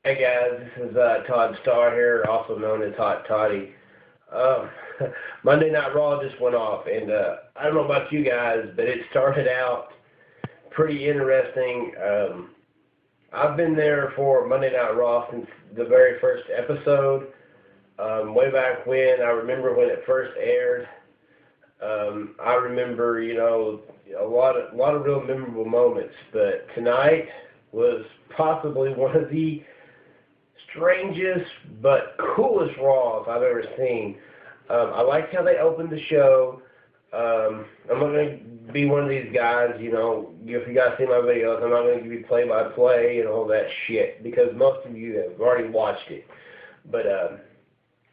Hey guys, this is Todd Starr here, also known as Hot Toddy. Um, Monday Night Raw just went off, and I don't know about you guys, but it started out pretty interesting. I've been there for Monday Night Raw since the very first episode, way back when. I remember when it first aired. I remember, a lot of real memorable moments, but tonight was possibly one of the strangest but coolest Raws I've ever seen. I liked how they opened the show. I'm not going to be one of these guys, if you guys see my videos, I'm not going to give you play-by-play and all that shit because most of you have already watched it. But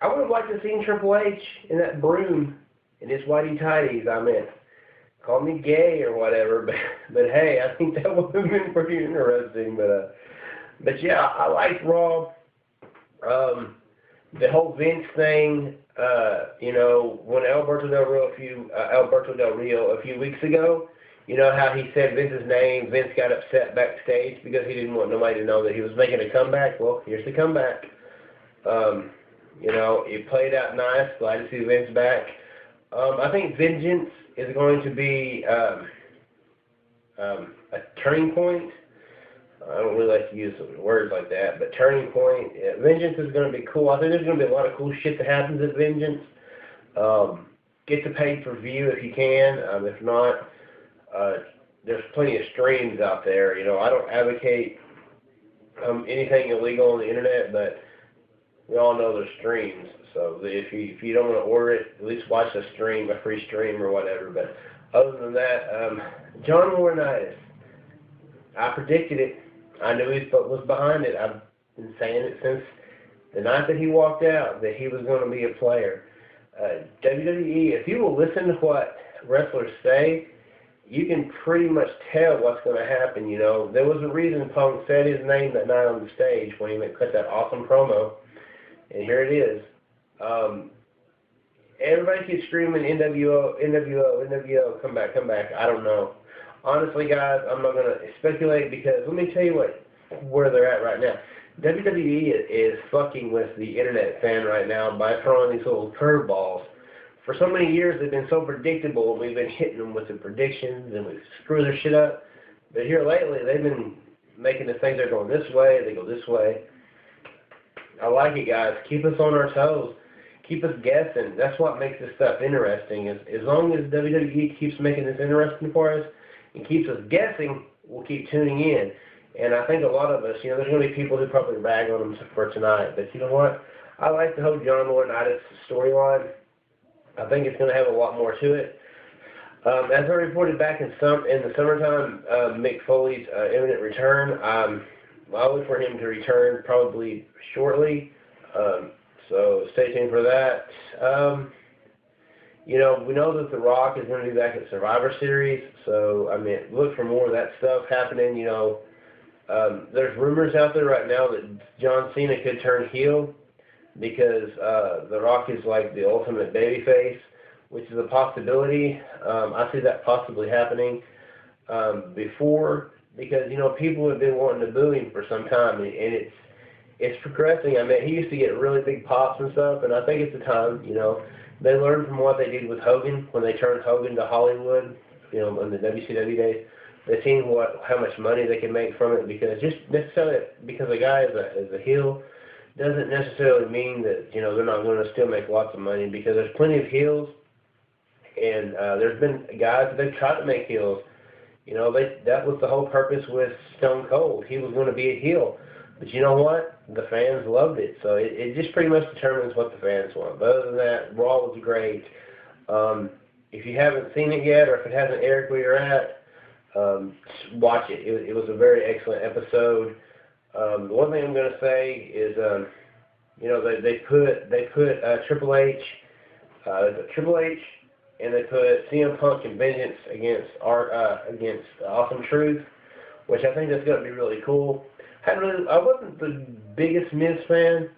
I would have liked to have seen Triple H in that broom and his whitey tighties. I mean, call me gay or whatever, but hey, I think that would have been pretty interesting. But yeah, I liked Raw. The whole Vince thing, when Alberto Del Rio a few weeks ago, you know how he said Vince's name, Vince got upset backstage because he didn't want nobody to know that he was making a comeback. Well, here's the comeback. It played out nice. Glad to see Vince back. I think Vengeance is going to be a turning point. I don't really like to use words like that, but turning point, yeah, Vengeance is going to be cool. I think there's going to be a lot of cool shit that happens at Vengeance. Get the pay-per-view if you can. If not, there's plenty of streams out there. I don't advocate anything illegal on the internet, but we all know there's streams. So if you don't want to order it, at least watch a stream, a free stream or whatever. But other than that, John Laurinaitis, I predicted it. I knew he was behind it. I've been saying it since the night that he walked out, that he was going to be a player. WWE, if you will listen to what wrestlers say, you can pretty much tell what's going to happen. There was a reason Punk said his name that night on the stage when he cut that awesome promo, and here it is. Everybody keeps screaming NWO, NWO, NWO, come back, come back. I don't know. Honestly, guys, I'm not going to speculate because let me tell you where they're at right now. WWE is fucking with the internet fan right now by throwing these little curveballs. For so many years, they've been so predictable, and we've been hitting them with the predictions, and we screw their shit up. But here lately, they've been making the things they're going this way, they go this way. I like it, guys. Keep us on our toes. Keep us guessing. That's what makes this stuff interesting. As long as WWE keeps making this interesting for us, and keeps us guessing, we'll keep tuning in. And I think a lot of us, there's going to be people who probably rag on them for tonight. But you know what? I like the whole John Laurinaitis storyline. I think it's going to have a lot more to it. As I reported back in the summertime, Mick Foley's imminent return, I look for him to return probably shortly. So stay tuned for that. We know that The Rock is going to be back at Survivor Series, so, look for more of that stuff happening. There's rumors out there right now that John Cena could turn heel because The Rock is like the ultimate babyface, which is a possibility. I see that possibly happening before because, people have been wanting to boo him for some time, and it's progressing. He used to get really big pops and stuff, and I think it's the time, They learned from what they did with Hogan when they turned Hogan to Hollywood, in the WCW days. They've seen how much money they can make from it because just necessarily because a guy is a heel doesn't necessarily mean that they're not going to still make lots of money because there's plenty of heels and there's been guys that they've tried to make heels. That was the whole purpose with Stone Cold. He was going to be a heel. But you know what? The fans loved it. So it just pretty much determines what the fans want. But other than that, Raw was great. If you haven't seen it yet or if it hasn't aired where you're at, watch it. It was a very excellent episode. The one thing I'm going to say is, they put Triple H, and they put CM Punk and Vengeance against Awesome Truth, which I think that's going to be really cool. I wasn't the biggest Miz fan,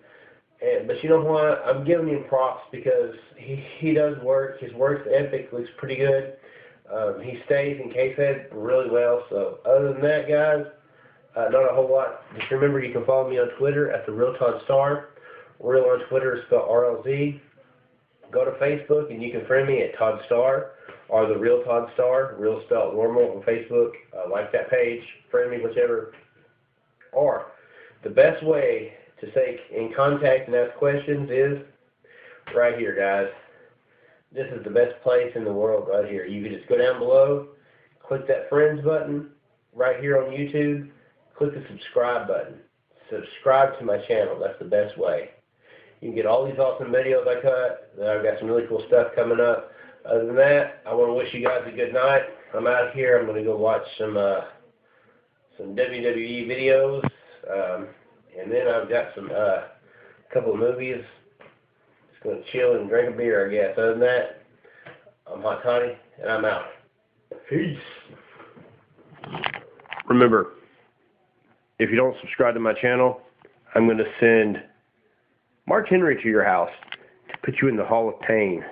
but you know what? I'm giving him props because he does work. His work ethic looks pretty good. He stays in kayfabe really well. So other than that, guys, Not a whole lot. Just remember you can follow me on Twitter at The Real Todd Star. Real on Twitter is spelled RLZ. Go to Facebook and you can friend me at Todd Star or The Real Todd Star. Real spelled normal on Facebook. Like that page. Friend me, whichever. Or the best way to stay in contact and ask questions is right here, guys. This is the best place in the world right here. You can just go down below, click that friends button right here on YouTube, click the subscribe button. Subscribe to my channel. That's the best way. You can get all these awesome videos I cut. I've got some really cool stuff coming up. Other than that, I want to wish you guys a good night. I'm out of here. I'm going to go watch some WWE videos. And then I've got some couple of movies. Just going to chill and drink a beer, I guess. Other than that, I'm Hot Toddy, and I'm out. Peace. Remember, if you don't subscribe to my channel, I'm going to send Mark Henry to your house to put you in the Hall of Pain.